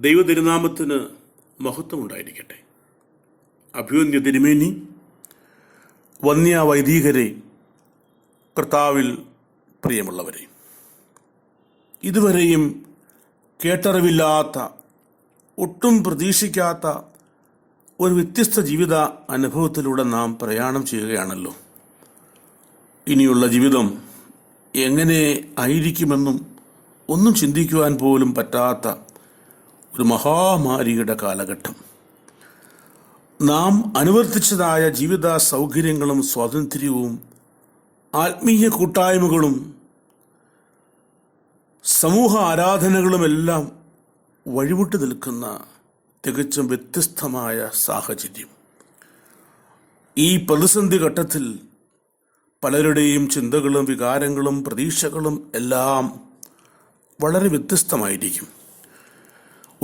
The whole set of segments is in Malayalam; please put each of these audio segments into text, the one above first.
ദൈവ തിരുനാമത്തിന് മഹത്വം ഉണ്ടായിരിക്കട്ടെ. അഭ്യുന്നത തിരുമേനി, വന്യ വൈദികരെ, കർത്താവിൽ പ്രിയമുള്ളവരെ, ഇതുവരെയും കേട്ടറിവില്ലാത്ത, ഒട്ടും പ്രതീക്ഷിക്കാത്ത ഒരു വ്യത്യസ്ത ജീവിത അനുഭവത്തിലൂടെ നാം പ്രയാണം ചെയ്യുകയാണല്ലോ. ഇനിയുള്ള ജീവിതം എങ്ങനെ ആയിരിക്കുമെന്നും ഒന്നും ചിന്തിക്കുവാൻ പോലും പറ്റാത്ത ഒരു മഹാമാരിയുടെ കാലഘട്ടം. നാം അനുവർത്തിച്ചതായ ജീവിത സൗകര്യങ്ങളും സ്വാതന്ത്ര്യവും ആത്മീയ കൂട്ടായ്മകളും സമൂഹ ആരാധനകളുമെല്ലാം വഴിവിട്ടു നിൽക്കുന്ന തികച്ചും വ്യത്യസ്തമായ സാഹചര്യം. ഈ പ്രതിസന്ധി ഘട്ടത്തിൽ പലരുടെയും ചിന്തകളും വികാരങ്ങളും പ്രതീക്ഷകളും എല്ലാം വളരെ വ്യത്യസ്തമായിരിക്കും.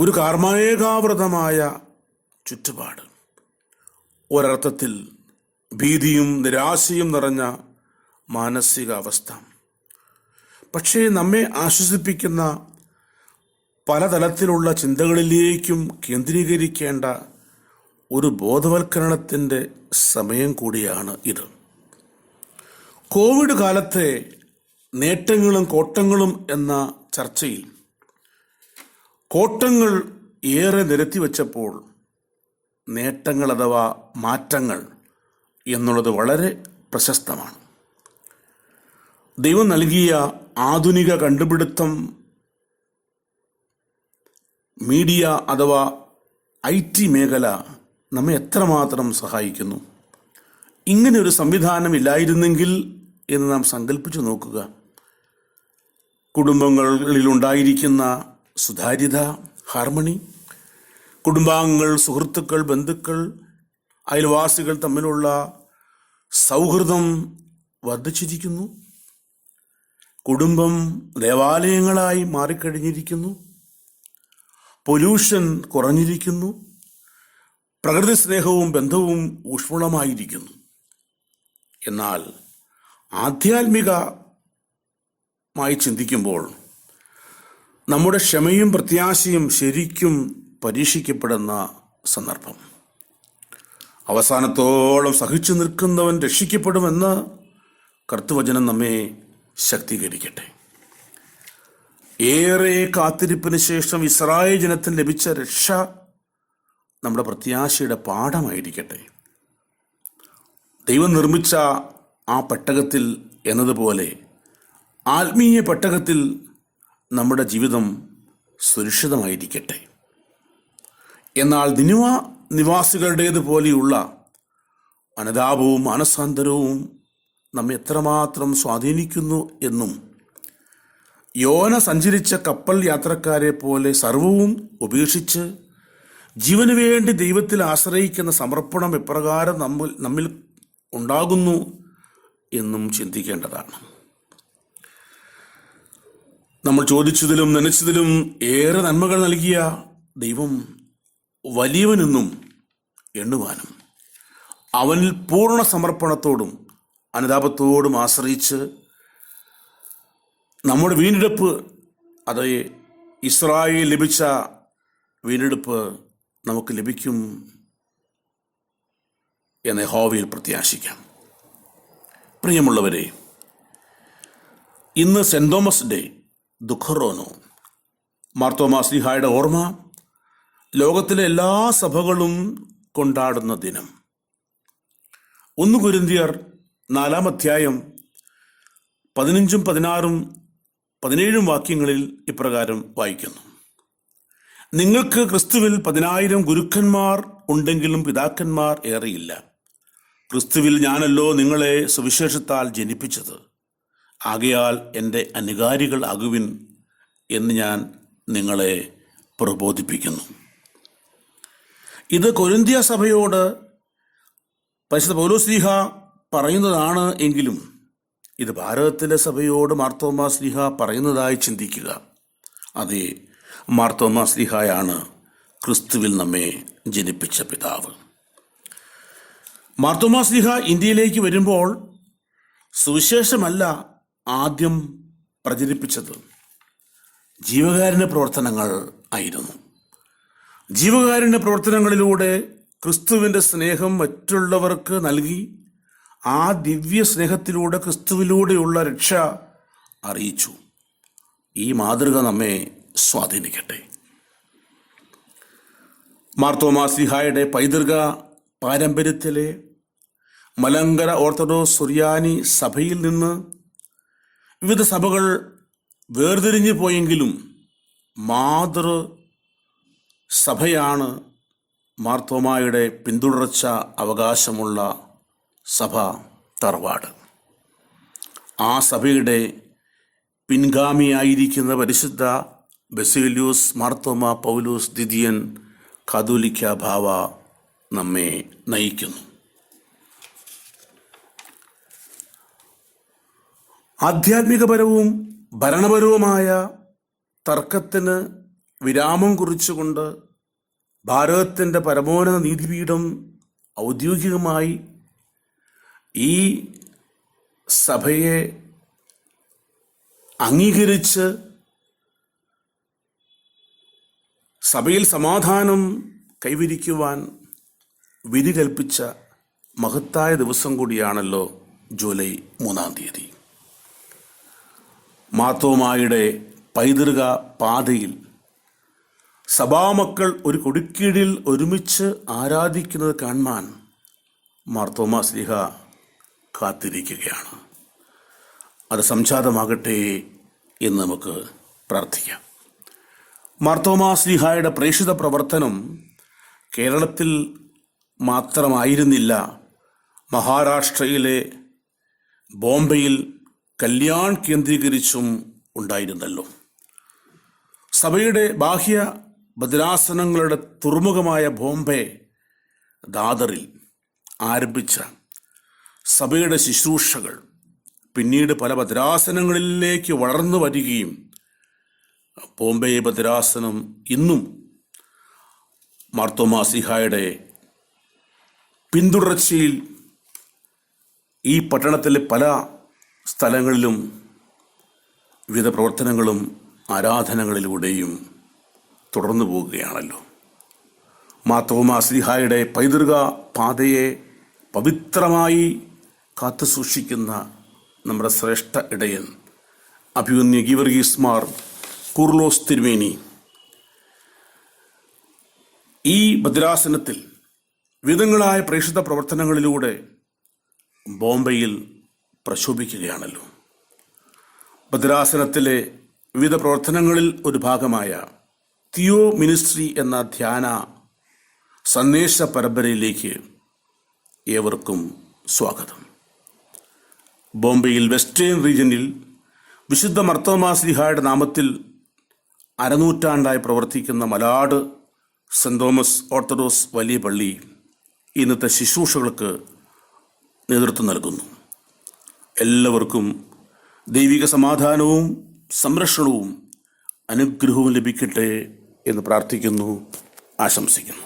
ഒരു കാർമേഘാവൃതമായ ചുറ്റുപാട്, ഒരർത്ഥത്തിൽ ഭീതിയും നിരാശയും നിറഞ്ഞ മാനസികാവസ്ഥ. പക്ഷേ നമ്മെ ആശ്വസിപ്പിക്കുന്ന പലതലത്തിലുള്ള ചിന്തകളിലേക്കും കേന്ദ്രീകരിക്കേണ്ട ഒരു ബോധവൽക്കരണത്തിൻ്റെ സമയം കൂടിയാണ് ഇത്. കോവിഡ് കാലത്തെ നേട്ടങ്ങളും കോട്ടങ്ങളും എന്ന ചർച്ചയിൽ കോട്ടങ്ങൾ ഏറെ നിരത്തിവെച്ചപ്പോൾ നേട്ടങ്ങൾ അഥവാ മാറ്റങ്ങൾ എന്നുള്ളത് വളരെ പ്രശസ്തമാണ്. ദൈവം നൽകിയ ആധുനിക കണ്ടുപിടുത്തം മീഡിയ അഥവാ IT മേഖല നമ്മെ എത്രമാത്രം സഹായിക്കുന്നു. ഇങ്ങനെ ഒരു സംവിധാനം ഇല്ലായിരുന്നെങ്കിൽ എന്ന് നാം സങ്കല്പിച്ചു നോക്കുക. കുടുംബങ്ങളിലുണ്ടായിരിക്കുന്ന സുതാര്യത, ഹാർമണി, കുടുംബാംഗങ്ങൾ, സുഹൃത്തുക്കൾ, ബന്ധുക്കൾ, അയൽവാസികൾ തമ്മിലുള്ള സൗഹൃദം വർദ്ധിച്ചിരിക്കുന്നു. കുടുംബം ദേവാലയങ്ങളായി മാറിക്കഴിഞ്ഞിരിക്കുന്നു. പൊല്യൂഷൻ കുറഞ്ഞിരിക്കുന്നു. പ്രകൃതി സ്നേഹവും ബന്ധവും ഊഷ്മളമായിരിക്കുന്നു. എന്നാൽ ആധ്യാത്മികമായി ചിന്തിക്കുമ്പോൾ നമ്മുടെ ക്ഷമയും പ്രത്യാശയും ശരിക്കും പരീക്ഷിക്കപ്പെടുന്ന സന്ദർഭം. അവസാനത്തോളം സഹിച്ചു നിൽക്കുന്നവൻ രക്ഷിക്കപ്പെടുമെന്ന് കർത്തൃവചനം നമ്മെ ശക്തീകരിക്കട്ടെ. ഏറെ കാത്തിരിപ്പിന് ശേഷം ഇസ്രായേൽ ജനത്തിന് ലഭിച്ച രക്ഷ നമ്മുടെ പ്രത്യാശയുടെ പാഠമായിരിക്കട്ടെ. ദൈവം നിർമ്മിച്ച ആ പെട്ടകത്തിൽ എന്നതുപോലെ ആത്മീയ പെട്ടകത്തിൽ നമ്മുടെ ജീവിതം സുരക്ഷിതമായിരിക്കട്ടെ. എന്നാൽ നിനിവ നിവാസികളുടേതുപോലെയുള്ള അനുതാപവും മാനസാന്തരവും നമ്മെ എത്രമാത്രം സ്വാധീനിക്കുന്നു എന്നും, യോന സഞ്ചരിച്ച കപ്പൽ യാത്രക്കാരെ പോലെ സർവവും ഉപേക്ഷിച്ച് ജീവന് വേണ്ടി ദൈവത്തിൽ ആശ്രയിക്കുന്ന സമർപ്പണം എപ്രകാരം നമ്മിൽ ഉണ്ടാകുന്നു എന്നും ചിന്തിക്കേണ്ടതാണ്. നമ്മൾ ചോദിച്ചതിലും നനച്ചതിലും ഏറെ നന്മകൾ നൽകിയ ദൈവം വലിയവനെന്നും എണ്ണുവാനും അവനിൽ പൂർണ്ണ സമർപ്പണത്തോടും അനുതാപത്തോടും ആശ്രയിച്ച് നമ്മുടെ വീണ്ടെടുപ്പ്, അത് ഇസ്രായേൽ ലഭിച്ച വീണ്ടെടുപ്പ് നമുക്ക് ലഭിക്കും എന്ന് യഹോവയിൽ പ്രത്യാശിക്കാം. പ്രിയമുള്ളവരെ, ഇന്ന് സെൻറ് തോമസ് ഡേ, ദുഃഖറോനോ, മാർത്തോമാ ശ്ലീഹായുടെ ഓർമ്മ ലോകത്തിലെ എല്ലാ സഭകളും കൊണ്ടാടുന്ന ദിനം. 1 കൊരിന്ത്യർ 4-ാം അധ്യായം 15, 16, 17 വാക്യങ്ങളിൽ ഇപ്രകാരം വായിക്കുന്നു: നിങ്ങൾക്ക് ക്രിസ്തുവിൽ 10,000 ഗുരുക്കന്മാർ ഉണ്ടെങ്കിലും പിതാക്കന്മാർ ഏറെയില്ല. ക്രിസ്തുവിൽ ഞാനല്ലോ നിങ്ങളെ സുവിശേഷത്താൽ ജനിപ്പിച്ചത്. ആകയാൽ എൻ്റെ അനുകാരികൾ ആകുവിൻ എന്ന് ഞാൻ നിങ്ങളെ പ്രബോധിപ്പിക്കുന്നു. ഇത് കൊരിന്ത്യ സഭയോട് പരിശുദ്ധ പൗലോസ് ശ്ലീഹ പറയുന്നതാണ് എങ്കിലും ഇത് ഭാരതത്തിലെ സഭയോട് മാർത്തോമാ ശ്ലീഹ പറയുന്നതായി ചിന്തിക്കുക. അതെ, മാർത്തോമാ ശ്ലീഹായാണ് ക്രിസ്തുവിൽ നമ്മെ ജനിപ്പിച്ച പിതാവ്. മാർത്തോമാ ശ്ലീഹ ഇന്ത്യയിലേക്ക് വരുമ്പോൾ സുവിശേഷമല്ല ആദ്യം പ്രചരിപ്പിച്ചത്, ജീവകാരുണ്യ പ്രവർത്തനങ്ങൾ ആയിരുന്നു. ജീവകാരുണ്യ പ്രവർത്തനങ്ങളിലൂടെ ക്രിസ്തുവിൻ്റെ സ്നേഹം മറ്റുള്ളവർക്ക് നൽകി ആ ദിവ്യ സ്നേഹത്തിലൂടെ ക്രിസ്തുവിലൂടെയുള്ള രക്ഷ അറിയിച്ചു. ഈ മാതൃക നമ്മെ സ്വാധീനിക്കട്ടെ. മാർത്തോമാ ശ്ലീഹായുടെ പൈതൃക പാരമ്പര്യത്തിലെ മലങ്കര ഓർത്തഡോക്സ് സുറിയാനി സഭയിൽ നിന്ന് വിവിധ സഭകൾ വേർതിരിഞ്ഞു പോയെങ്കിലും മാതൃ സഭയാണ് മാർത്തോമായുടെ പിന്തുടർച്ച അവകാശമുള്ള സഭ തറവാട്. ആ സഭയുടെ പിൻഗാമിയായിരിക്കുന്ന പരിശുദ്ധ ബസേലിയോസ് മാർത്തോമാ പൗലോസ് ദ്വിതീയൻ കാതോലിക്ക ബാവ നമ്മെ നയിക്കുന്നു. ആധ്യാത്മികപരവും ഭരണപരവുമായ തർക്കത്തിന് വിരാമം കുറിച്ചുകൊണ്ട് ഭാരതത്തിൻ്റെ പരമോന്നത നീതിപീഠം ഔദ്യോഗികമായി ഈ സഭയെ അംഗീകരിച്ച് സഭയിൽ സമാധാനം കൈവരിക്കുവാൻ വിധി കൽപ്പിച്ച മഹത്തായ ദിവസം കൂടിയാണല്ലോ ജൂലൈ 3-ാം തീയതി. മാർത്തോമായുടെ പൈതൃക പാതയിൽ സഭാമക്കൾ ഒരു കൊടിക്കീഴിൽ ഒരുമിച്ച് ആരാധിക്കുന്നത് കാണുവാൻ മാർത്തോമാ ശ്ലീഹ കാത്തിരിക്കുകയാണ്. അത് സംജാതമാകട്ടെ എന്ന് നമുക്ക് പ്രാർത്ഥിക്കാം. മാർത്തോമാ ശ്ലീഹായുടെ പ്രേക്ഷിത പ്രവർത്തനം കേരളത്തിൽ മാത്രമായിരുന്നില്ല. മഹാരാഷ്ട്രയിലെ ബോംബെയിൽ കല്യാൺ കേന്ദ്രീകരിച്ചും ഉണ്ടായിരുന്നല്ലോ. സഭയുടെ ബാഹ്യ ഭദ്രാസനങ്ങളുടെ തുറമുഖമായ ബോംബെ ദാദറിൽ ആരംഭിച്ച സഭയുടെ ശുശ്രൂഷകൾ പിന്നീട് പല ഭദ്രാസനങ്ങളിലേക്ക് വളർന്നു വരികയും ബോംബെ ഭദ്രാസനം ഇന്നും മാർത്തോമാ ശ്ലീഹായുടെ പിന്തുടർച്ചയിൽ ഈ പട്ടണത്തിലെ പല സ്ഥലങ്ങളിലും വിവിധ പ്രവർത്തനങ്ങളും ആരാധനകളിലൂടെയും തുടർന്നു പോവുകയാണല്ലോ. മാർത്തോമാ ശ്ലീഹായുടെ പൈതൃക പാതയെ പവിത്രമായി കാത്തു സൂക്ഷിക്കുന്ന നമ്മുടെ ശ്രേഷ്ഠ ഇടയൻ അഭിമന്യ ഗീവർഗീസ് മാർ കൂർലോസ് തിരുമേനി ഈ ഭദ്രാസനത്തിൽ വിവിധങ്ങളായ പ്രേക്ഷിത പ്രവർത്തനങ്ങളിലൂടെ ബോംബെയിൽ പ്രശോഭിക്കുകയാണല്ലോ. ഭദ്രാസനത്തിലെ വിവിധ പ്രവർത്തനങ്ങളിൽ ഒരു ഭാഗമായ തിയോ മിനിസ്ട്രി എന്ന ധ്യാന സന്ദേശ പരമ്പരയിലേക്ക് ഏവർക്കും സ്വാഗതം. ബോംബെയിൽ വെസ്റ്റേൺ റീജിയനിൽ വിശുദ്ധ മാർത്തോമാ ശ്ലീഹായുടെ നാമത്തിൽ അരനൂറ്റാണ്ടായി പ്രവർത്തിക്കുന്ന മലാട് സെൻറ് തോമസ് ഓർത്തഡോക്സ് വലിയ പള്ളി ഇന്നത്തെ ശുശ്രൂഷകൾക്ക് നേതൃത്വം നൽകുന്നു. എല്ലാവർക്കും ദൈവിക സമാധാനവും സംരക്ഷണവും അനുഗ്രഹവും ലഭിക്കട്ടെ എന്ന് പ്രാർത്ഥിക്കുന്നു, ആശംസിക്കുന്നു.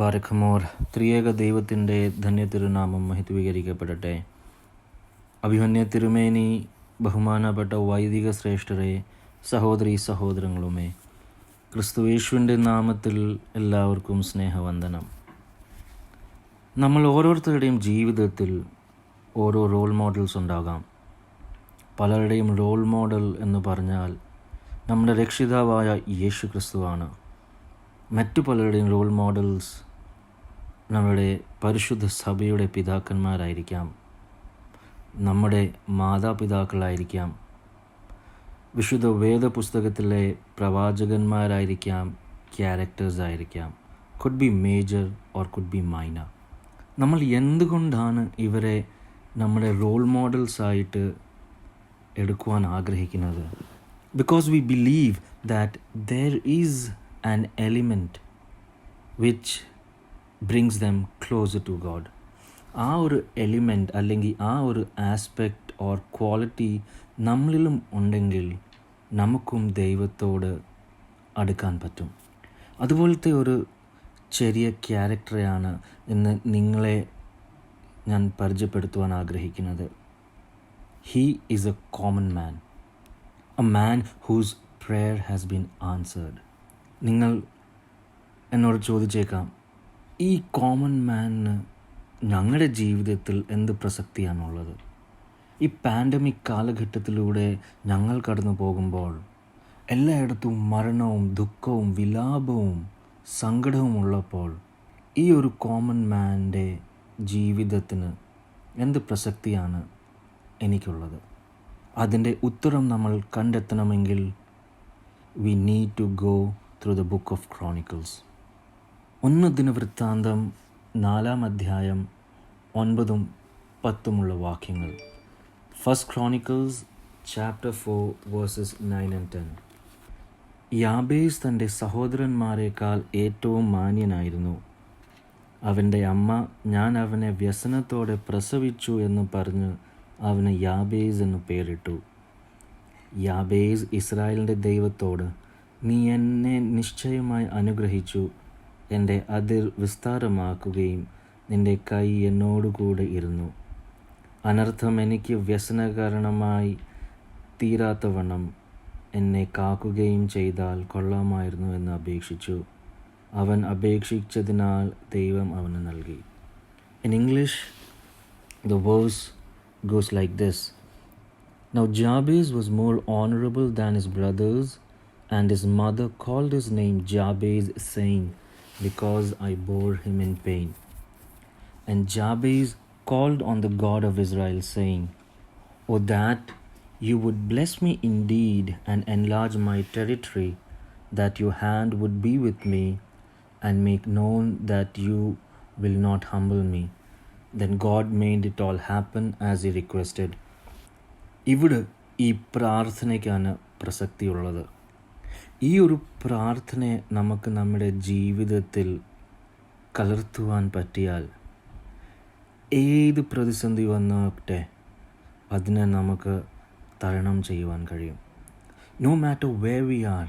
ബാരഖമോർ ത്രിയേക ദൈവത്തിൻ്റെ ധന്യ തിരുനാമം മഹത്വീകരിക്കപ്പെടട്ടെ. അഭിമന്യ തിരുമേനി, ബഹുമാനപ്പെട്ട വൈദിക ശ്രേഷ്ഠരെ, സഹോദരീ സഹോദരങ്ങളുമേ, ക്രിസ്തുയേശുവിൻ്റെ നാമത്തിൽ എല്ലാവർക്കും സ്നേഹവന്ദനം. നമ്മൾ ഓരോരുത്തരുടെയും ജീവിതത്തിൽ ഓരോ റോൾ മോഡൽസ് ഉണ്ടാകാം. പലരുടെയും റോൾ മോഡൽ എന്ന് പറഞ്ഞാൽ നമ്മുടെ രക്ഷിതാവായ യേശു ക്രിസ്തുവാണ്. മറ്റു പലരുടെയും റോൾ മോഡൽസ് നമ്മുടെ പരിശുദ്ധ സഭയുടെ പിതാക്കന്മാരായിരിക്കാം, നമ്മുടെ മാതാപിതാക്കളായിരിക്കാം, വിശുദ്ധ വേദപുസ്തകത്തിലെ പ്രവാചകന്മാരായിരിക്കാം, ക്യാരക്ടേഴ്സ് ആയിരിക്കാം. Could be major or could be minor. നമ്മൾ എന്തുകൊണ്ടാണ് ഇവരെ നമ്മുടെ റോൾ മോഡൽസായിട്ട് എടുക്കുവാൻ ആഗ്രഹിക്കുന്നത്? Because we believe that there is an element which brings them closer to God. ആ ഒരു എലിമെൻറ്റ് അല്ലെങ്കിൽ ആ ഒരു ആസ്പെക്റ്റ് ഓർ ക്വാളിറ്റി നമ്മളിലും ഉണ്ടെങ്കിൽ നമുക്കും ദൈവത്തോട് അടുക്കാൻ പറ്റും. അതുപോലത്തെ ഒരു ചെറിയ ക്യാരക്ടറെയാണ് ഇന്ന് നിങ്ങളെ ഞാൻ പരിചയപ്പെടുത്തുവാൻ ആഗ്രഹിക്കുന്നത്. He is a common man, a man whose prayer has been answered. നിങ്ങൾ എന്നോട് ചോദിച്ചേക്കാം, ഈ കോമൺ മാനിന് ഞങ്ങളുടെ ജീവിതത്തിൽ എന്ത് പ്രസക്തിയാണുള്ളത്? ഈ പാൻഡമിക് കാലഘട്ടത്തിലൂടെ ഞങ്ങൾ കടന്നു പോകുമ്പോൾ എല്ലായിടത്തും മരണവും ദുഃഖവും വിലാപവും സങ്കടവും ഉള്ളപ്പോൾ ഈ ഒരു കോമൺ മാൻ്റെ ജീവിതത്തിന് എന്ത് പ്രസക്തിയാണ് എനിക്കുള്ളത്? അതിൻ്റെ ഉത്തരം നമ്മൾ കണ്ടെത്തണമെങ്കിൽ we need to go through the book of Chronicles. 1 ദിനവൃത്താന്തം 4 അധ്യായം 9-10 വാക്യങ്ങൾ. First Chronicles chapter 4 verses 9 and 10. Jabez തൻ്റെ സഹോദരന്മാരെക്കാൾ ഏറ്റവും മാന്യനായിരുന്നു. അവൻ്റെ അമ്മ, ഞാൻ അവനെ വ്യസനത്തോടെ പ്രസവിച്ചു എന്ന് പറഞ്ഞ് അവന് യാബേസ് എന്ന് പേരിട്ടു. യാബേസ് ഇസ്രായേലിൻ്റെ ദൈവത്തോട്, നീ എന്നെ നിശ്ചയമായി അനുഗ്രഹിച്ചു, എൻ്റെ അതിർ വിസ്താരമാക്കുകയും നിൻ്റെ കൈ എന്നോടുകൂടെ ഇരുന്നു. അനർത്ഥം എനിക്ക് വ്യസനകാരണമായി തീരാത്തവണ്ണം എന്നെ കാക്കുകയും ചെയ്താൽ കൊള്ളാമായിരുന്നു എന്ന് അപേക്ഷിച്ചു. അവൻ അപേക്ഷിച്ചതിനാൽ ദൈവം അവന് നൽകി. In English, the verse goes like this. Now Jabez was more honorable than his brothers, and his mother called his name Jabez, saying, because I bore him in pain. And Jabez called on the God of Israel, saying, O that you would bless me indeed and enlarge my territory, that your hand would be with me, and make known that you will not humble me. Then God made it all happen as he requested. ഇവിടെ ഈ പ്രാർത്ഥനയ്ക്കാണ് പ്രസക്തിയുള്ളത്. ഈ ഒരു പ്രാർത്ഥനയെ നമുക്ക് നമ്മുടെ ജീവിതത്തിൽ കലർത്തുവാൻ പറ്റിയാൽ ഏത് പ്രതിസന്ധി വന്നോട്ടെ അതിനെ നമുക്ക് തരണം ചെയ്യുവാൻ കഴിയും. No matter where we are,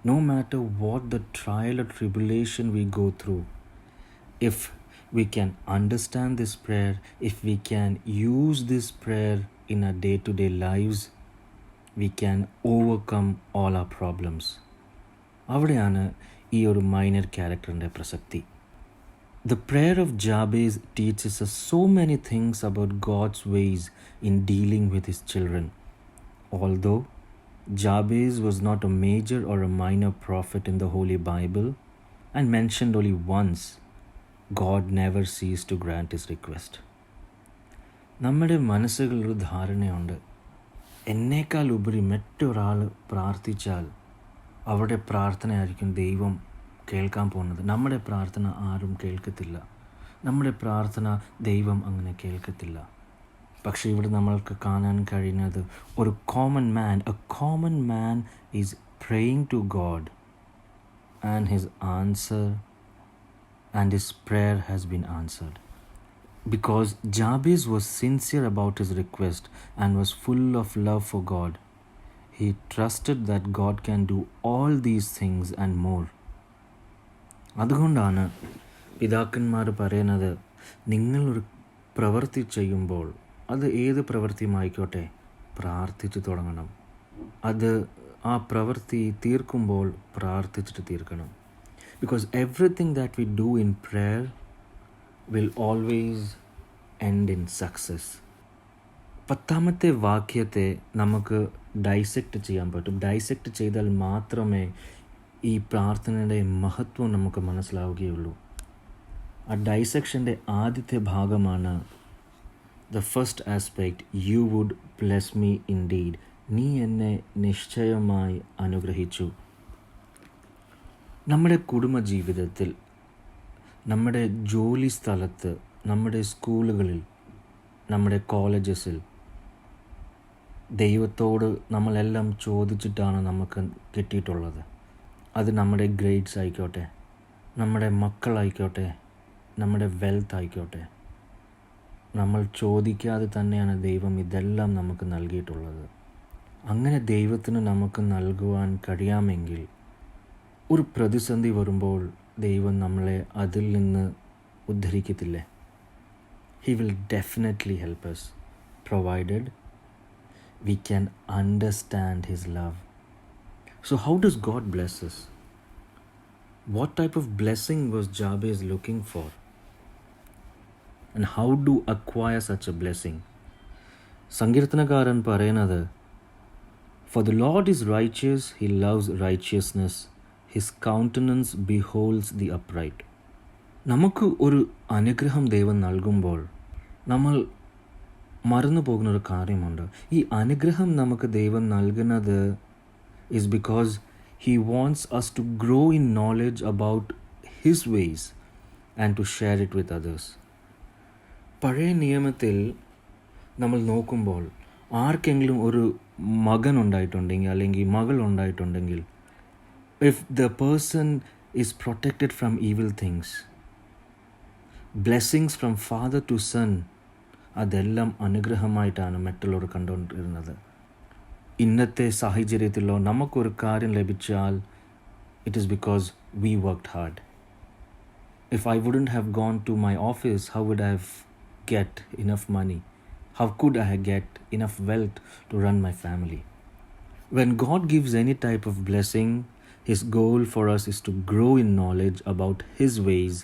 no matter what the trial or tribulation we go through, if we can understand this prayer, if we can use this prayer in our day-to-day lives, we can overcome all our problems. അവിടെയാണ് ഈ ഒരു മൈനർ ക്യാരക്ടറിൻ്റെ പ്രസക്തി. The prayer of Jabez teaches us so many things about God's ways in dealing with his children. Although Jabez was not a major or a minor prophet in the Holy Bible and mentioned only once, God never ceased to grant his request. നമ്മുടെ മനസ്സുകളൊരു ധാരണയുണ്ട്, എന്നേക്കാൾ ഉപരി മറ്റൊരാൾ പ്രാർത്ഥിച്ചാൽ അവരുടെ പ്രാർത്ഥനയായിരിക്കും ദൈവം കേൾക്കാൻ പോകുന്നത്. നമ്മുടെ പ്രാർത്ഥന ആരും കേൾക്കത്തില്ല, നമ്മുടെ പ്രാർത്ഥന ദൈവം അങ്ങനെ കേൾക്കത്തില്ല. പക്ഷേ ഇവിടെ നമ്മൾക്ക് കാണാൻ കഴിയുന്നത് ഒരു common man, a common man is praying to God and his answer and his prayer has been answered. Because Jabez was sincere about his request and was full of love for God, he trusted that God can do all these things and more. അതുകൊണ്ടാണ് പിതാക്കന്മാർ പറയുന്നത്, നിങ്ങളൊരു പ്രവൃത്തി ചെയ്യുമ്പോൾ അത് ഏത് പ്രവൃത്തിയുമായിക്കോട്ടെ പ്രാർത്ഥിച്ചു തുടങ്ങണം. അത് ആ പ്രവൃത്തി തീർക്കുമ്പോൾ പ്രാർത്ഥിച്ചിട്ട് തീർക്കണം. Because everything that we do in prayer will always end in success. 10ാമത്തെ വാക്യത്തെ നമുക്ക് ഡൈസെക്റ്റ് ചെയ്യാൻ പറ്റും. ഡൈസെക്റ്റ് ചെയ്താൽ മാത്രമേ ഈ പ്രാർത്ഥനയുടെ മഹത്വം നമുക്ക് മനസ്സിലാവുകയുള്ളൂ. ആ ഡൈസെക്ഷൻ്റെ ആദ്യത്തെ ഭാഗമാണ് the first aspect, you would bless me indeed. നീ എന്നെ നിശ്ചയമായി അനുഗ്രഹിച്ചു. നമ്മുടെ കുടുംബജീവിതത്തിൽ, നമ്മുടെ ജോലി സ്ഥലത്ത്, നമ്മുടെ സ്കൂളുകളിൽ, നമ്മുടെ കോളേജസിൽ ദൈവത്തോട് നമ്മളെല്ലാം ചോദിച്ചിട്ടാണ് നമുക്ക് കിട്ടിയിട്ടുള്ളത്. അത് നമ്മുടെ ഗ്രേഡ്സ് ആയിക്കോട്ടെ, നമ്മുടെ മക്കളായിക്കോട്ടെ, നമ്മുടെ വെൽത്ത് ആയിക്കോട്ടെ, നമ്മൾ ചോദിക്കാതെ തന്നെയാണ് ദൈവം ഇതെല്ലാം നമുക്ക് നൽകിയിട്ടുള്ളത്. അങ്ങനെ ദൈവത്തിന് നമുക്ക് നൽകുവാൻ കഴിയാമെങ്കിൽ ഒരു പ്രതിസന്ധി വരുമ്പോൾ ദൈവം നമ്മളെ അതിൽ നിന്ന് ഉദ്ധരിക്കത്തില്ലേ? He will definitely help us, provided we can understand His love. So how does God bless us? What type of blessing was Jabez looking for? And how to acquire such a blessing? സങ്കീർത്തനക്കാരൻ പറയുന്നത്, For the Lord is righteous, He loves righteousness, His countenance beholds the upright. നമുക്ക് ഒരു അനുഗ്രഹം ദൈവം നൽകുമ്പോൾ നമ്മൾ മറന്നു പോകുന്നൊരു കാര്യമുണ്ട്. ഈ അനുഗ്രഹം നമുക്ക് ദൈവം നൽകുന്നത് is because He wants us to grow in knowledge about His ways and to share it with others. പഴയ നിയമത്തിൽ നമ്മൾ നോക്കുമ്പോൾ ആർക്കെങ്കിലും ഒരു മകൻ ഉണ്ടായിട്ടുണ്ടെങ്കിൽ അല്ലെങ്കിൽ മകൾ ഉണ്ടായിട്ടുണ്ടെങ്കിൽ, if the person is protected from evil things, blessings from father to son, അതെല്ലാം അനുഗ്രഹമായിട്ടാണ് മറ്റുള്ളവർ കണ്ടുകൊണ്ടിരുന്നത്. ഇന്നത്തെ സാഹചര്യത്തിലോ നമുക്കൊരു കാര്യം ലഭിച്ചാൽ it is because we worked hard. If I wouldn't have gone to my office, how would I have get enough money? How could I get enough wealth to run my family? When God gives any type of blessing, His goal for us is to grow in knowledge about His ways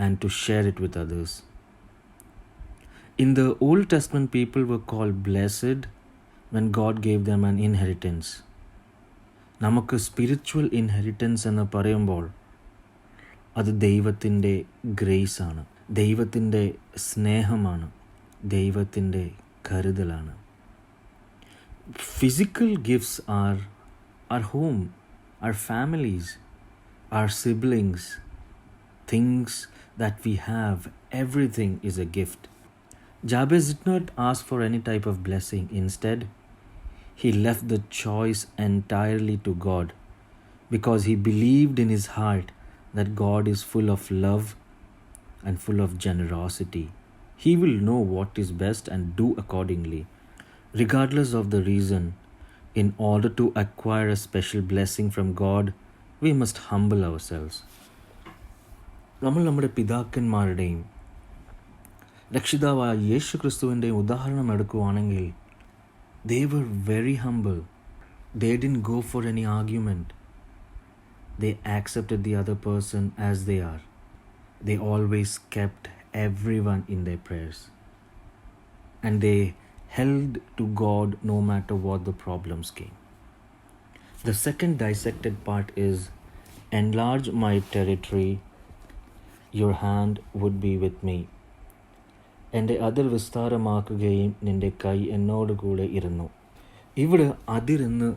and to share it with others. In the Old Testament, people were called blessed when God gave them an inheritance. നമുക്ക് സ്പിരിച്വൽ ഇൻഹെറിറ്റൻസ് എന്ന് പറയുമ്പോൾ അത് ദൈവത്തിൻ്റെ ഗ്രേസ് ആണ്, ദൈവത്തിൻ്റെ സ്നേഹമാണ്, ദൈവത്തിൻ്റെ കരുതലാണ്. Physical gifts are our home, our families, our siblings, things that we have. Everything is a gift. Jabez did not ask for any type of blessing. Instead, he left the choice entirely to God because he believed in his heart that God is full of love and full of generosity. He will know what is best and do accordingly. Regardless of the reason, in order to acquire a special blessing from God, we must humble ourselves. നമ്മൾ നമ്മുടെ പിതാക്കന്മാരുടെയും രക്ഷിതാവായ യേശു ക്രിസ്തുവിൻ്റെയും ഉദാഹരണം എടുക്കുവാണെങ്കിൽ, they were very humble. They didn't go for any argument. They accepted the other person as they are. They always kept everyone in their prayers. And they held to God no matter what the problems came. The second dissected part is, enlarge my territory, your hand would be with me. എൻ്റെ അതിർ വിസ്താരമാക്കുകയും നിൻ്റെ കൈ എന്നോട് കൂടെ ഇരുന്നു. ഇവിടെ അതിർ എന്ന്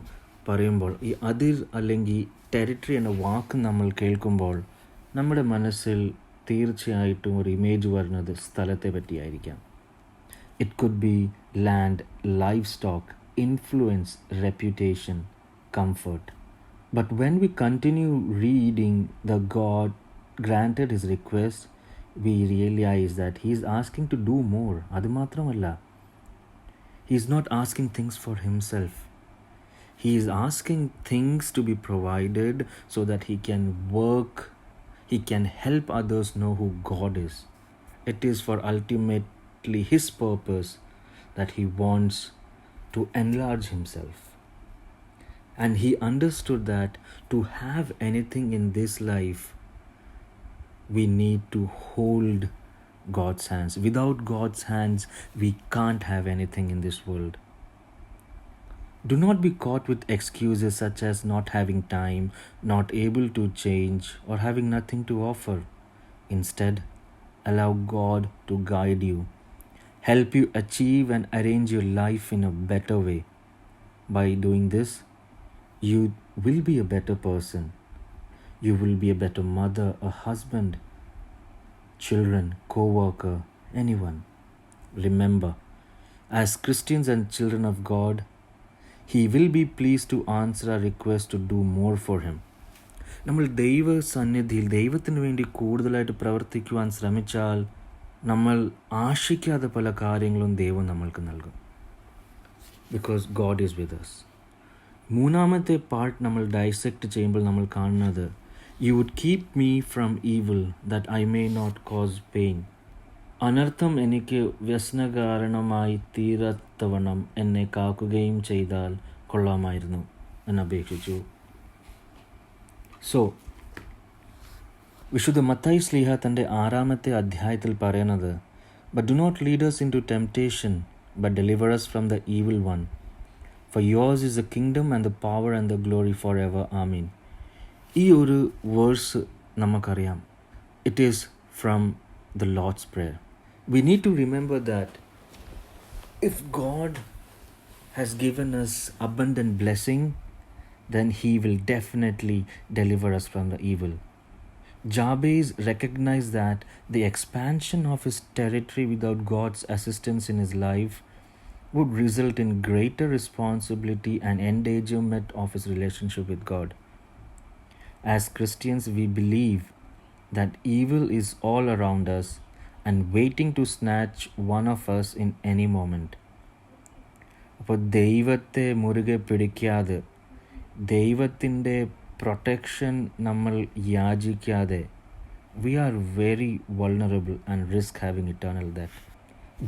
പറയുമ്പോൾ, ഈ അതിർ അല്ലെങ്കിൽ ടെറിട്ടറി എന്ന വാക്ക് നമ്മൾ കേൾക്കുമ്പോൾ നമ്മുടെ മനസ്സിൽ തീർച്ചയായിട്ടും ഒരു ഇമേജ് വരുന്നത് സ്ഥലത്തെ പറ്റിയായിരിക്കാം. It could be land, life stock, influence, reputation, comfort. But when we continue reading the god granted his request, we realize that he is asking to do more. Adu matramalla, he is not asking things for himself. He is asking things to be provided so that he can work, he can help others know who God is. It is for ultimately his purpose that he wants to enlarge himself. And he understood that to have anything in this life, we need to hold God's hands. Without God's hands, we can't have anything in this world. Do not be caught with excuses such as not having time, not able to change, or having nothing to offer. Instead, allow God to guide you, help you achieve and arrange your life in a better way. By doing this, you will be a better person. You will be a better mother, a husband, children, co-worker, anyone. Remember, as Christians and children of God, he will be pleased to answer our request to do more for him. നമ്മൾ ദൈവസന്നിധിയിൽ ദൈവത്തിന് വേണ്ടി കൂടുതലായിട്ട് പ്രവർത്തിക്കുവാൻ ശ്രമിച്ചാൽ നമ്മൾ ആശിക്കാതെ പല കാര്യങ്ങളും ദൈവം നമ്മൾക്ക് നൽകും. Because God is with us. മൂന്നാമത്തെ പാർട്ട് നമ്മൾ ഡൈസെക്റ്റ് ചെയ്യുമ്പോൾ നമ്മൾ കാണുന്നത്, you would keep me from evil that I may not cause pain. അനർത്ഥം എനിക്ക് വ്യസനകാരണമായി തീരത്തവണ്ണം എന്നെ കാക്കുകയും ചെയ്താൽ കൊള്ളാമായിരുന്നു എന്നപേക്ഷിച്ചു. സോ വിശുദ്ധ മത്തായി ശ്ലീഹ തൻ്റെ 6-ാമത്തെ അധ്യായത്തിൽ പറയുന്നത്, but do not lead us into temptation, but deliver us from the evil one. For yours is the kingdom and the power and the glory forever. Amen. ഈ ഒരു വേഴ്സ് നമുക്കറിയാം. It is from the Lord's Prayer. We need to remember that if God has given us abundant blessing, then he will definitely deliver us from the evil. Jabez recognized that the expansion of his territory without God's assistance in his life would result in greater responsibility and endangerment of his relationship with God. As Christians, we believe that evil is all around us and waiting to snatch one of us in any moment. അപ്പോൾ ദൈവത്തെ മുറുകെ പിടിക്കാതെ, ദൈവത്തിൻ്റെ പ്രൊട്ടക്ഷൻ നമ്മൾ യാചിക്കാതെ, we are very vulnerable and risk having eternal death.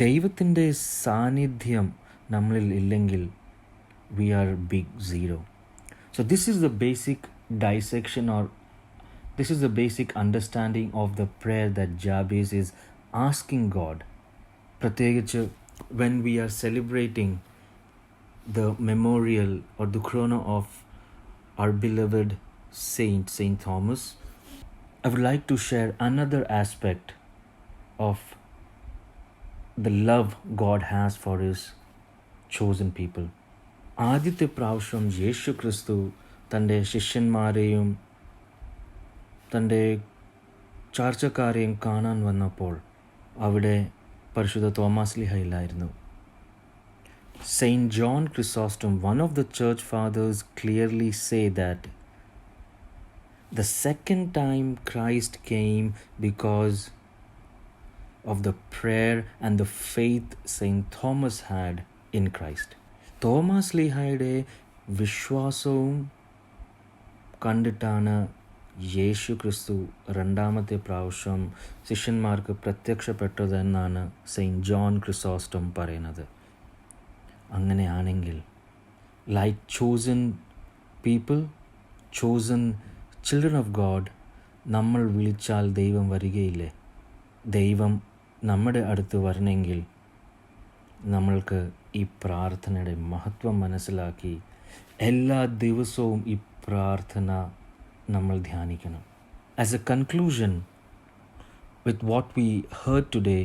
ദൈവത്തിൻ്റെ സാന്നിധ്യം നമ്മളിൽ ഇല്ലെങ്കിൽ we are big zero. So this is the basic dissection, or this is the basic understanding of the prayer that Jabez is asking God. പ്രത്യേകിച്ച് when we are celebrating the memorial or the chrono of our beloved Saint Thomas, I would like to share another aspect of the love God has for his chosen people. ആദ്യത്തെ പ്രാവശ്യം യേശു ക്രിസ്തു തൻ്റെ ശിഷ്യന്മാരെയും തൻ്റെ ചാർച്ചക്കാരെയും കാണാൻ വന്നപ്പോൾ അവിടെ പരിശുദ്ധ തോമാസ് ലീഹ ഇല്ലായിരുന്നു. Saint John Chrysostom, one of the church fathers, clearly say that the second time Christ came because of the prayer and the faith Saint Thomas had in Christ. Thomas ലീഹയുടെ വിശ്വാസവും കണ്ടിട്ടാണ് യേശു ക്രിസ്തു രണ്ടാമത്തെ പ്രാവശ്യം ശിഷ്യന്മാർക്ക് പ്രത്യക്ഷപ്പെട്ടതെന്നാണ് സെയിൻറ്റ് ജോൺ ക്രിസോസ്റ്റം പറയുന്നത്. അങ്ങനെയാണെങ്കിൽ like chosen people, chosen children of God, നമ്മൾ വിളിച്ചാൽ ദൈവം വരികയില്ലേ? ദൈവം നമ്മുടെ അടുത്ത് വരണമെങ്കിൽ നമ്മൾക്ക് ഈ പ്രാർത്ഥനയുടെ മഹത്വം മനസ്സിലാക്കി എല്ലാ ദിവസവും ഈ പ്രാർത്ഥന നമ്മൾ ധ്യാനിക്കണം. As a conclusion with what we heard today,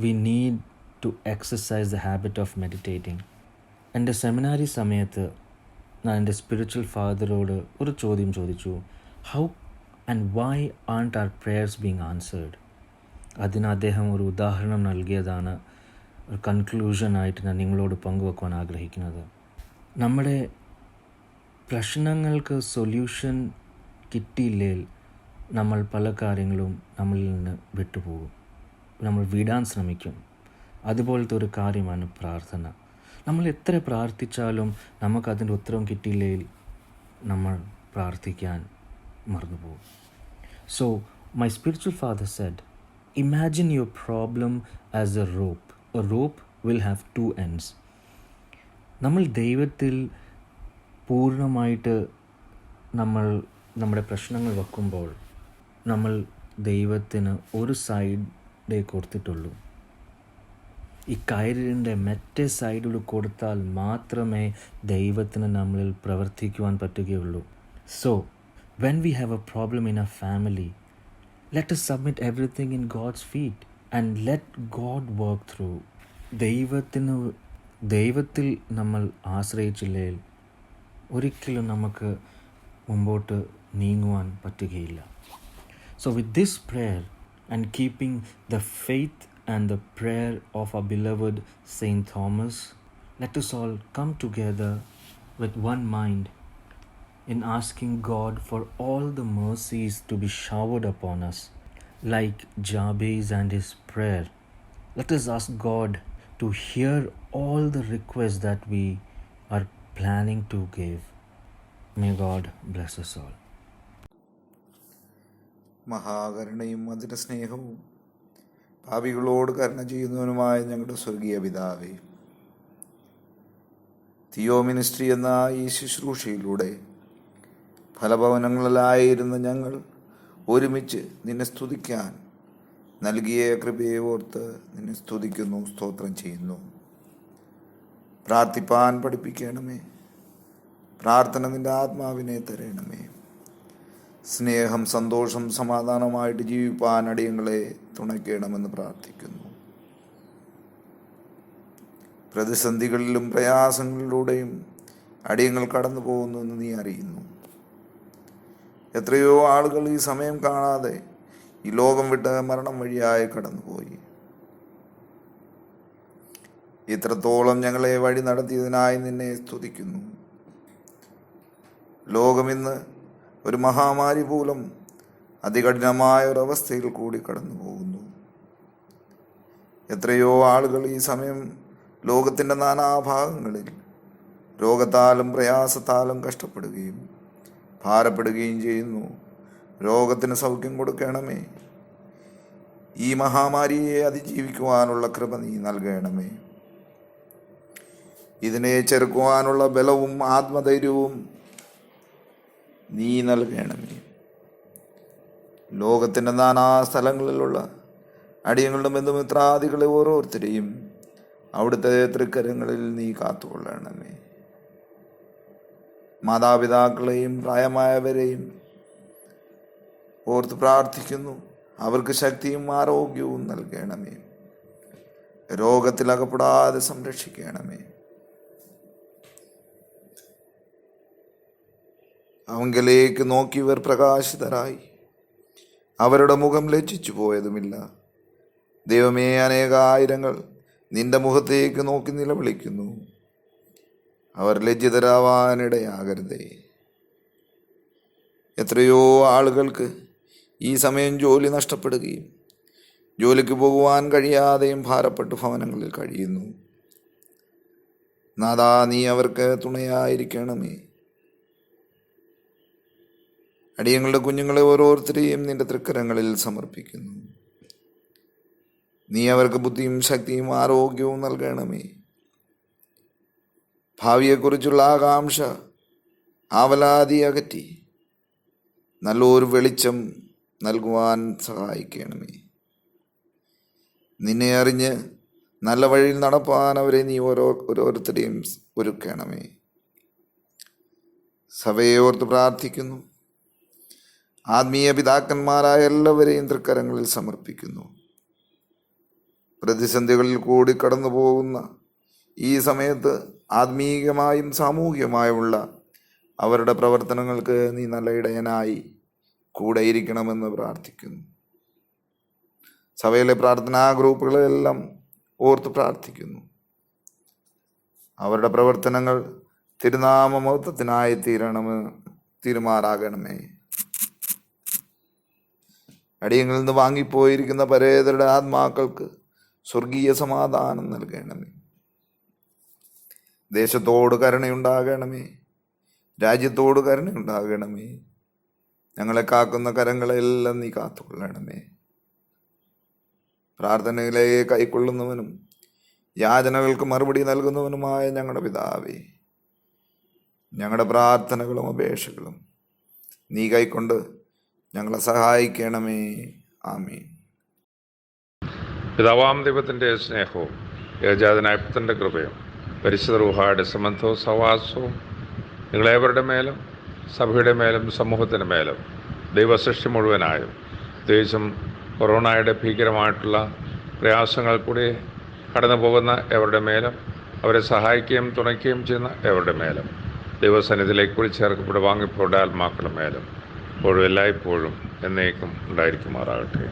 we need to exercise the habit of meditating. എൻ്റെ സെമിനാരി സമയത്ത് ഞാൻ എൻ്റെ സ്പിരിച്വൽ ഫാദറോട് ഒരു ചോദ്യം ചോദിച്ചു, how and why aren't are prayers being answered? അതിന് അദ്ദേഹം ഒരു ഉദാഹരണം നൽകിയതാണ് ഒരു കൺക്ലൂഷനായിട്ട് ഞാൻ നിങ്ങളോട് പങ്കുവെക്കുവാൻ ആഗ്രഹിക്കുന്നത്. നമ്മുടെ പ്രശ്നങ്ങൾക്ക് സൊല്യൂഷൻ കിട്ടിയില്ലെങ്കിൽ നമ്മൾ പല കാര്യങ്ങളും നമ്മളിൽ നിന്ന് വിട്ടുപോകും, നമ്മൾ വിടാൻ ശ്രമിക്കും. അതുപോലത്തെ ഒരു കാര്യമാണ് പ്രാർത്ഥന. നമ്മൾ എത്ര പ്രാർത്ഥിച്ചാലും നമുക്കതിൻ്റെ ഉത്തരം കിട്ടിയില്ലെങ്കിൽ നമ്മൾ പ്രാർത്ഥിക്കാൻ മറന്നുപോകും. So, my spiritual father said, imagine your problem as a rope. A rope will have two ends. നമ്മൾ ദൈവത്തിൽ പൂർണ്ണമായിട്ട് നമ്മുടെ പ്രശ്നങ്ങൾ വെക്കുമ്പോൾ നമ്മൾ ദൈവത്തിന് ഒരു സൈഡേ കൊടുത്തിട്ടുള്ളൂ. ഈ കയറിൻ്റെ മറ്റേ സൈഡിൽ കൊടുത്താൽ മാത്രമേ ദൈവത്തിന് നമ്മളിൽ പ്രവർത്തിക്കുവാൻ പറ്റുകയുള്ളൂ. So when we have a problem in our family, let us submit everything in God's feet and let God work through. ദൈവത്തിൽ നമ്മൾ ആശ്രയിച്ചില്ലെങ്കിൽ ഒരിക്കലും നമുക്ക് മുമ്പോട്ട് നീങ്ങുവാൻ പറ്റുകയില്ല. So with this prayer and keeping the faith and the prayer of our beloved Saint Thomas, let us all come together with one mind in asking God for all the mercies to be showered upon us. Like Jabez and his prayer, let us ask God to hear all the requests that we are planning to give. May God bless us all. മഹാകരുണയും അതിൻ്റെ സ്നേഹവും പാപികളോട് കരുണ ചെയ്യുന്നവനുമായ ഞങ്ങളുടെ സ്വർഗീയ പിതാവേ, തിയോ മിനിസ്ട്രി എന്ന ഈ ശുശ്രൂഷയിലൂടെ ഫലഭവനങ്ങളിലായിരുന്ന ഞങ്ങൾ ഒരുമിച്ച് നിന്നെ സ്തുതിക്കാൻ നൽകിയ കൃപയെ ഓർത്ത് നിന്നെ സ്തുതിക്കുന്നു, സ്തോത്രം ചെയ്യുന്നു. പ്രാർത്ഥിപ്പാൻ പഠിപ്പിക്കണമേ. പ്രാർത്ഥന നിൻ്റെ ആത്മാവിനെ തരണമേ. സ്നേഹം, സന്തോഷം, സമാധാനമായിട്ട് ജീവിപ്പാൻ അടിയങ്ങളെ തുണയ്ക്കണമെന്ന് പ്രാർത്ഥിക്കുന്നു. പ്രതിസന്ധികളിലും പ്രയാസങ്ങളിലൂടെയും അടിയങ്ങൾ കടന്നു പോകുന്നുവെന്ന് നീ അറിയുന്നു. എത്രയോ ആളുകൾ ഈ സമയം കാണാതെ ഈ ലോകം വിട്ട് മരണം വഴിയായി കടന്നുപോയി. ഇത്രത്തോളം ഞങ്ങളെ വഴി നടത്തിയതിനായി നിന്നെ സ്തുതിക്കുന്നു. ലോകമിന്ന് ഒരു മഹാമാരി മൂലം അതികഠിനമായ ഒരവസ്ഥയിൽ കൂടി കടന്നു പോകുന്നു. എത്രയോ ആളുകൾ ഈ സമയം ലോകത്തിൻ്റെ നാനാഭാഗങ്ങളിൽ രോഗത്താലും പ്രയാസത്താലും കഷ്ടപ്പെടുകയും ഭാരപ്പെടുകയും ചെയ്യുന്നു. രോഗത്തിന് സൗഖ്യം കൊടുക്കണമേ. ഈ മഹാമാരിയെ അതിജീവിക്കുവാനുള്ള കൃപ നീ നൽകണമേ. ഇതിനെ ചെറുക്കുവാനുള്ള ബലവും ആത്മധൈര്യവും നീ നൽകണമേ. ലോകത്തിൻ്റെ നാനാ സ്ഥലങ്ങളിലുള്ള അടിയങ്ങളുടെ ബന്ധുമിത്രാദികളെ ഓരോരുത്തരെയും അവിടുത്തെ തൃക്കരങ്ങളിൽ നീ കാത്തുകൊള്ളണമേ. മാതാപിതാക്കളെയും പ്രായമായവരെയും ഓർത്ത് പ്രാർത്ഥിക്കുന്നു. അവർക്ക് ശക്തിയും ആരോഗ്യവും നൽകണമേ. രോഗത്തിലകപ്പെടാതെ സംരക്ഷിക്കണമേ. അവങ്കിലേക്ക് നോക്കിയവർ പ്രകാശിതരായി, അവരുടെ മുഖം ലജ്ജിച്ചു പോയതുമില്ല. ദൈവമേ, അനേകായിരങ്ങൾ നിന്റെ മുഖത്തേക്ക് നോക്കി നിലവിളിക്കുന്നു. അവർ ലജ്ജിതരാവാനിടയാകരുതേ. എത്രയോ ആളുകൾക്ക് ഈ സമയം ജോലി നഷ്ടപ്പെടുകയും ജോലിക്ക് പോകുവാൻ കഴിയാതെയും ഭാരപ്പെട്ട് ഭവനങ്ങളിൽ കഴിയുന്നു. നാഥാ, നീ അവർക്ക് തുണയായിരിക്കണമേ. അടിയങ്ങളുടെ കുഞ്ഞുങ്ങളെ ഓരോരുത്തരെയും നിന്റെ തൃക്കരങ്ങളിൽ സമർപ്പിക്കുന്നു. നീ അവർക്ക് ബുദ്ധിയും ശക്തിയും ആരോഗ്യവും നൽകണമേ. ഭാവിയെക്കുറിച്ചുള്ള ആകാംക്ഷ ആവലാതി അകറ്റി നല്ലൊരു വെളിച്ചം നൽകുവാൻ സഹായിക്കണമേ. നിന്നെ അറിഞ്ഞ് നല്ല വഴിയിൽ നടപ്പാൻ അവരെ നീ ഓരോരുത്തരെയും ഒരുക്കണമേ. സഭയെ ഓർത്ത് പ്രാർത്ഥിക്കുന്നു. ആത്മീയ പിതാക്കന്മാരായ എല്ലാവരെയും തൃക്കരങ്ങളിൽ സമർപ്പിക്കുന്നു. പ്രതിസന്ധികളിൽ കൂടി കടന്നു പോകുന്ന ഈ സമയത്ത് ആത്മീയമായും സാമൂഹികമായുമുള്ള അവരുടെ പ്രവർത്തനങ്ങൾക്ക് നീ നല്ല ഇടയനായി കൂടെ ഇരിക്കണമെന്ന് പ്രാർത്ഥിക്കുന്നു. സഭയിലെ പ്രാർത്ഥനാ ഗ്രൂപ്പുകളെല്ലാം ഓർത്ത് പ്രാർത്ഥിക്കുന്നു. അവരുടെ പ്രവർത്തനങ്ങൾ തിരുനാമമഹത്വത്തിനായി തീരുമാറാകണമേ. അടിയങ്ങളിൽ നിന്ന് വാങ്ങിപ്പോയിരിക്കുന്ന പരേതരുടെ ആത്മാക്കൾക്ക് സ്വർഗീയ സമാധാനം നൽകണമേ. ദേശത്തോട് കരുണയുണ്ടാകണമേ. രാജ്യത്തോട് കരുണയുണ്ടാകണമേ. ഞങ്ങളെ കാക്കുന്ന കരങ്ങളെല്ലാം നീ കാത്തുകൊള്ളണമേ. പ്രാർത്ഥനകളെ കൈക്കൊള്ളുന്നവനും യാചനകൾക്ക് മറുപടി നൽകുന്നവനുമായ ഞങ്ങളുടെ പിതാവേ, ഞങ്ങളുടെ പ്രാർത്ഥനകളും അപേക്ഷകളും നീ കൈക്കൊണ്ട് ഞങ്ങളെ സഹായിക്കണമേ. ആമീൻ. പിതാവാം ദൈവത്തിൻ്റെ സ്നേഹവും ഏകജാതനായ പുത്രൻ്റെ കൃപയും പരിശുദ്ധ റൂഹായുടെ സംബന്ധവും സഹവാസവും നിങ്ങളേവരുടെ മേലും സഭയുടെ മേലും സമൂഹത്തിൻ്റെ മേലും ദൈവസൃഷ്ടി മുഴുവനായും, പ്രത്യേകിച്ചും കൊറോണയുടെ ഭീകരമായിട്ടുള്ള പ്രയാസങ്ങൾ കൂടി കടന്നു പോകുന്ന എവരുടെ മേലും അവരെ സഹായിക്കുകയും തുണയ്ക്കുകയും ചെയ്യുന്ന എവരുടെ മേലും ദൈവസന്നിധിയിലേക്ക് കൂടി ചേർക്കപ്പെട്ട് വാങ്ങിപ്പോടെ ആത്മാക്കളുടെ മേലും ഇപ്പോഴും എല്ലായ്പ്പോഴും എന്നേക്കും ഉണ്ടായിരിക്കുമാറാകട്ടെ.